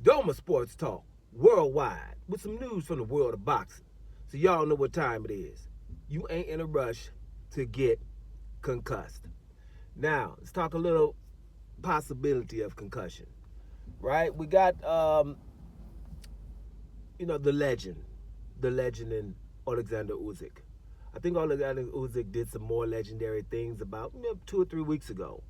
Doma Sports Talk worldwide with some news from the world of boxing. So y'all know what time it is. You ain't in a rush to get concussed. Now, let's talk a little possibility of concussion. Right? We got the legend in Alexander Usyk. I think Alexander Usyk did some more legendary things about 2 or 3 weeks ago.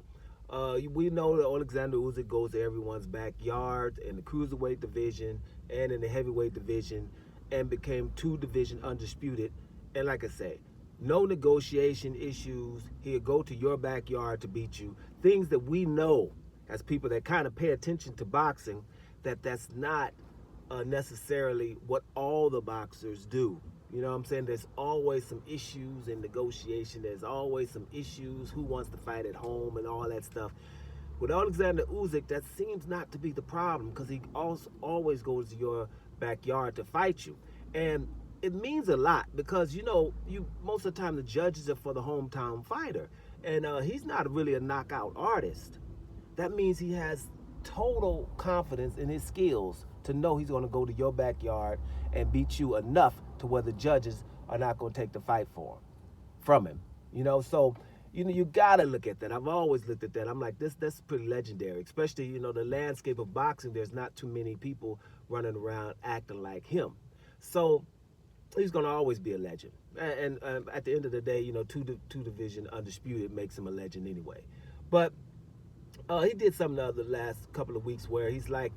We know that Alexander Usyk goes to everyone's backyard in the cruiserweight division and in the heavyweight division and became two division undisputed. And like I say, no negotiation issues. He'll go to your backyard to beat you. Things that we know as people that kind of pay attention to boxing, that's not necessarily what all the boxers do. You know what I'm saying? There's always some issues in negotiation. There's always some issues. Who wants to fight at home and all that stuff. With Alexander Usyk, that seems not to be the problem because he also always goes to your backyard to fight you. And it means a lot because, you most of the time the judges are for the hometown fighter. And he's not really a knockout artist. That means he has total confidence in his skills to know he's going to go to your backyard and beat you enough to where the judges are not going to take the fight from him. So you got to look at that. I've always looked at that. I'm like, that's pretty legendary, especially the landscape of boxing. There's not too many people running around acting like him. So he's going to always be a legend. And at the end of the day, two division undisputed makes him a legend anyway. But he did something the last couple of weeks where he's like,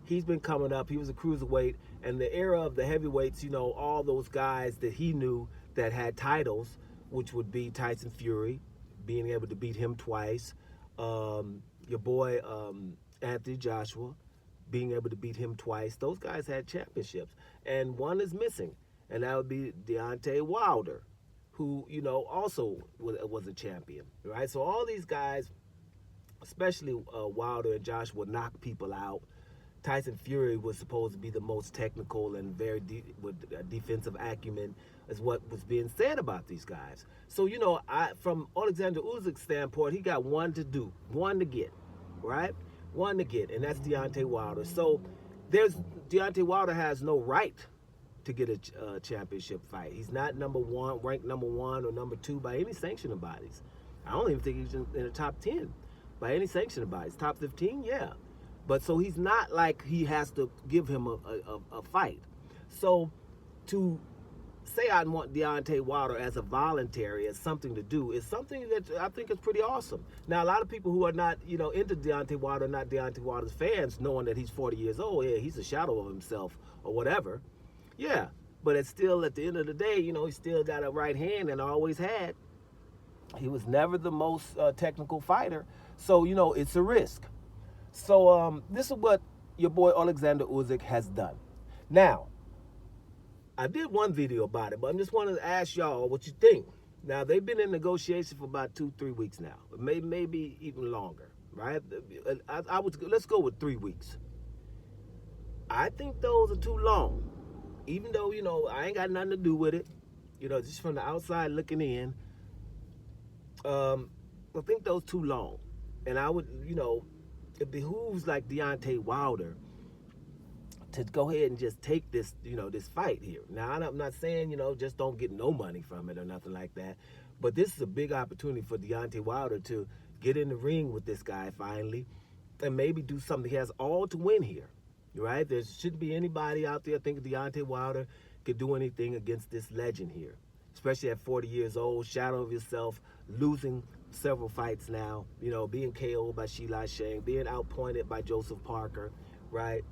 he's been coming up. He was a cruiserweight, and the era of the heavyweights, all those guys that he knew that had titles, which would be Tyson Fury, being able to beat him twice, your boy Anthony Joshua, being able to beat him twice. Those guys had championships, and one is missing, and that would be Deontay Wilder, who also was a champion, right? So all these guys, especially Wilder and Joshua, would knock people out. Tyson Fury was supposed to be the most technical and very with defensive acumen, is what was being said about these guys. So from Alexander Usyk's standpoint, he got one to get, right? One to get, and that's Deontay Wilder. So Deontay Wilder has no right to get a championship fight. He's not ranked number one or number two by any sanctioning bodies. I don't even think he's in the top 10 by any sanctioning bodies. Top 15, yeah. But so he's not like he has to give him a fight. So to say I want Deontay Wilder as a voluntary, as something to do, is something that I think is pretty awesome. Now, a lot of people who are not, into Deontay Wilder, not Deontay Wilder's fans, knowing that he's 40 years old, yeah, he's a shadow of himself or whatever. Yeah, but it's still, at the end of the day, he still got a right hand and always had. He was never the most technical fighter. So, it's a risk. So this is what your boy Alexander Usyk has done. Now, I did one video about it, but I just wanted to ask y'all what you think. Now, they've been in negotiation for about 2-3 weeks now, maybe even longer, right? Let's go with 3 weeks. I think those are too long, even though I ain't got nothing to do with it. Just from the outside looking in, I think those too long, and I would it behooves like Deontay Wilder to go ahead and just take this, this fight here. Now, I'm not saying, just don't get no money from it or nothing like that. But this is a big opportunity for Deontay Wilder to get in the ring with this guy finally and maybe do something. He has all to win here, right? There shouldn't be anybody out there thinking Deontay Wilder could do anything against this legend here, especially at 40 years old, shadow of yourself, losing several fights now, being KO'd by Sheila Shang, being outpointed by Joseph Parker, right?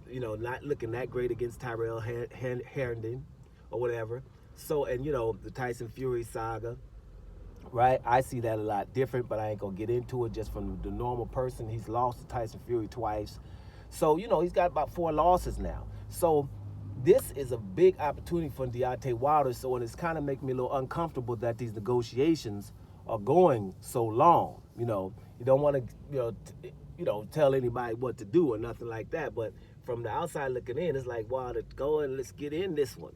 Not looking that great against Tyrell Herndon or whatever. So, and the Tyson Fury saga, right? I see that a lot different, but I ain't gonna get into it. Just from the normal person, he's lost to Tyson Fury twice. So, he's got about 4 losses now. So this is a big opportunity for Deontay Wilder. So, and it's kind of making me a little uncomfortable that these negotiations are going so long. You don't want to, tell anybody what to do or nothing like that. But from the outside looking in, it's like, wow, go and let's get in this one.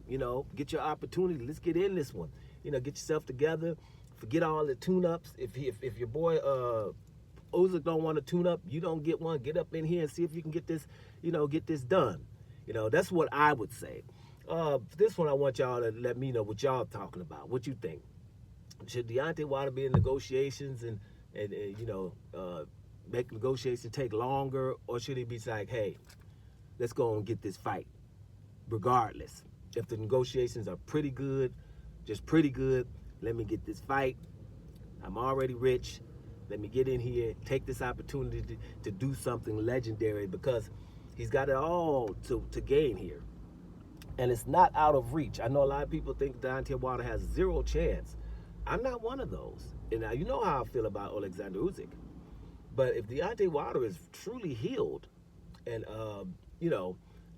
Get your opportunity. Let's get in this one. Get yourself together. Forget all the tune-ups. If your boy Usyk don't want to tune up, you don't get one. Get up in here and see if you can get this, get this done. That's what I would say. This one, I want y'all to let me know what y'all talking about. What you think? Should Deontay Wilder be in negotiations and make negotiations take longer, or should he be like, hey, let's go and get this fight, regardless? If the negotiations are pretty good, just pretty good, let me get this fight. I'm already rich. Let me get in here, take this opportunity to do something legendary, because he's got it all to gain here. And it's not out of reach. I know a lot of people think Deontay Wilder has zero chance. I'm not one of those. And now you know how I feel about Alexander Usyk. But if Deontay Wilder is truly healed, and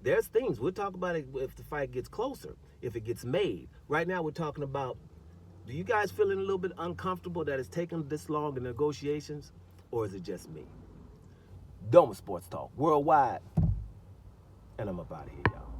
there's things we'll talk about it if the fight gets closer, if it gets made. Right now we're talking about, do you guys feeling a little bit uncomfortable that it's taking this long in negotiations, or is it just me? Doma Sports Talk Worldwide, and I'm up out of here, y'all.